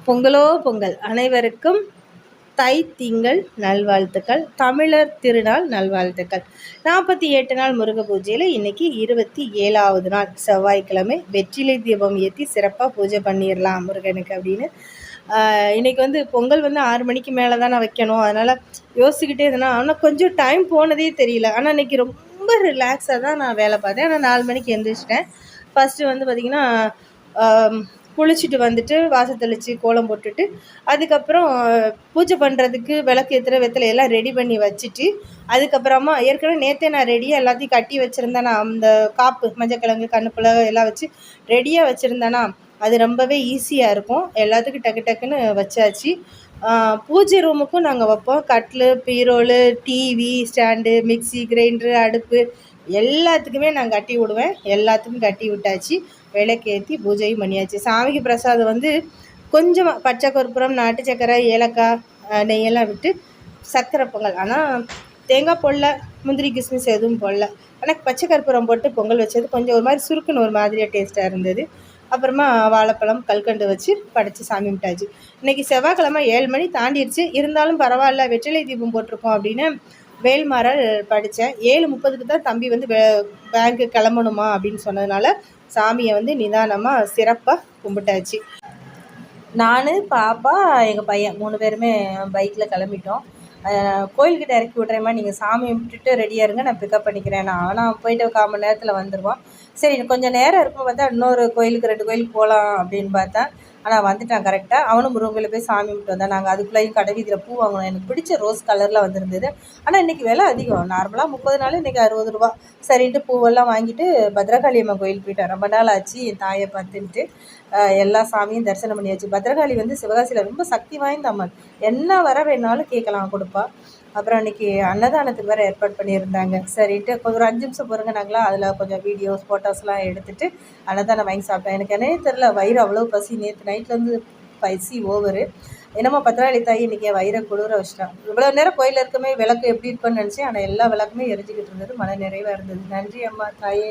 பொங்கலோ பொங்கல்! அனைவருக்கும் தை திங்கள் நல்வாழ்த்துக்கள். தமிழர் திருநாள் நல்வாழ்த்துக்கள். 48 நாள் முருக பூஜையில் இன்னைக்கு 27வது நாள் செவ்வாய்க்கிழமை. வெற்றிலை தீபம் ஏற்றி சிறப்பாக பூஜை பண்ணிடலாம் முருகனுக்கு அப்படின்னு. இன்னைக்கு பொங்கல் 6 மணிக்கு மேலே தான் நான் வைக்கணும். அதனால் யோசிச்சுக்கிட்டே இருந்தேன்னா, ஆனால் கொஞ்சம் டைம் போனதே தெரியல. ஆனால் இன்னைக்கு ரொம்ப ரிலாக்ஸாக தான் நான் வேலை பார்த்தேன். ஆனால் 4 மணிக்கு எழுந்திரிச்சிட்டேன். ஃபஸ்ட்டு பார்த்திங்கன்னா குளிச்சுட்டு வந்துட்டு வாசல் தெளித்து கோலம் போட்டுட்டு அதுக்கப்புறம் பூஜை பண்ணுறதுக்கு விளக்கு ஏற்றுற வெத்தலை எல்லாம் ரெடி பண்ணி வச்சுட்டு அதுக்கப்புறமா ஏற்கனவே நேற்றே நான் ரெடியாக எல்லாத்தையும் கட்டி வச்சுருந்தேன்னா அந்த காப்பு மஞ்சக்கிழங்கு கண்ணுப்புல எல்லாம் வச்சு ரெடியாக வச்சுருந்தேன்னா அது ரொம்பவே ஈஸியாக இருக்கும். எல்லாத்துக்கும் டக்கு டக்குன்னு வச்சாச்சு. பூஜை ரூமுக்கும் நாங்கள் வைப்போம். கட்டில், பீரோலு, டிவி ஸ்டாண்டு, மிக்சி, கிரைண்டரு, அடுப்பு எல்லாத்துக்குமே நான் கட்டி விடுவேன். எல்லாத்துக்கும் கட்டி விட்டாச்சு. விளக்கேற்றி பூஜையும் பண்ணியாச்சு. சாமிக்கு பிரசாதம் கொஞ்சமாக பச்சை கற்பூரம், நாட்டு சக்கரை, ஏலக்காய், நெய்யெல்லாம் விட்டு சர்க்கரை பொங்கல். ஆனால் தேங்காய் போடல, முந்திரி கிஸ்மிஸ் எதுவும் போடல. ஆனால் பச்சை கற்பூரம் போட்டு பொங்கல் வச்சது கொஞ்சம் ஒரு மாதிரி சுருக்குன்னு ஒரு மாதிரியாக டேஸ்ட்டாக இருந்தது. அப்புறமா வாழைப்பழம், கல்கண்டு வச்சு படைச்சி சாமி விட்டாச்சு. இன்றைக்கி செவ்வாய்க்கிழமை 7 மணி தாண்டிடுச்சு. இருந்தாலும் பரவாயில்ல, வெற்றிலை தீபம் போட்டிருக்கோம் அப்படின்னு வேல்மாறல் படித்தேன். 7:30க்கு தான் தம்பி பேங்க்கு கிளம்பணுமா அப்படின்னு சொன்னதுனால சாமியை நிதானமாக சிறப்பாக கும்பிட்டாச்சு. நான், பாப்பா, எங்கள் பையன் 3 பேருமே பைக்கில் கிளம்பிட்டோம். கோயில்கிட்ட இறக்கி விட்றேம்மா, நீங்கள் சாமியை விட்டுட்டு ரெடியாக இருங்க, நான் பிக்கப் பண்ணிக்கிறேன். நான் போயிட்டு 1/4 மணி நேரத்தில் வந்துடுவோம். சரி, கொஞ்சம் நேரம் இருக்கும் பார்த்தா இன்னொரு கோயிலுக்கு 2 கோயிலுக்கு போகலாம் அப்படின்னு பார்த்தா, ஆனால் வந்துட்டான் கரெக்டாக. அவனும் முருகனில் போய் சாமி விட்டு வந்தான். நாங்கள் அதுக்குள்ளேயும் கடை வீதியில் பூ வாங்கணும். எனக்கு பிடிச்ச ரோஸ் கலரில் வந்திருந்தது. ஆனால் இன்றைக்கி விலை அதிகம். நார்மலாக 30 நாள் இன்றைக்கி 60 ரூபா. சரின்ட்டு பூவெல்லாம் வாங்கிட்டு பத்ரகாளி அம்மன் கோயில் போயிட்டேன். ரொம்ப நாள் ஆச்சு என் தாயை பார்த்துன்ட்டு. எல்லா சாமியும் தரிசனம் பண்ணியாச்சு. பத்ரகாளி சிவகாசியில் ரொம்ப சக்தி வாய்ந்த அம்மன். என்ன வர வேணாலும் கேட்கலாம், கொடுப்பா. அப்புறம் அன்றைக்கி அன்னதானத்துக்கு வேறு ஏற்பாடு பண்ணியிருந்தாங்க. சரின்ட்டு கொஞ்சம் 5 நிமிஷம் பொறுங்க நாங்களா அதில் கொஞ்சம் வீடியோஸ் ஃபோட்டோஸ்லாம் எடுத்துகிட்டு அன்னதானம் வாங்கி சாப்பிட்டேன். எனக்கு என்னே தெரில, வயிறு அவ்வளோ பசி. நேற்று நைட்லேருந்து பசி ஓவரு. என்னமோ பத்ரகாளி தாய் இன்றைக்கி வயிறை குளிர வச்சிட்டான். இவ்வளோ நேரம் கோயிலில் இருக்கமே விளக்கு எப்படி இருக்குன்னு நினச்சேன். ஆனால் எல்லா விளக்குமே எரிஞ்சிக்கிட்டு இருந்தது. மன நிறைவாக இருந்தது. நன்றி அம்மா தாயே.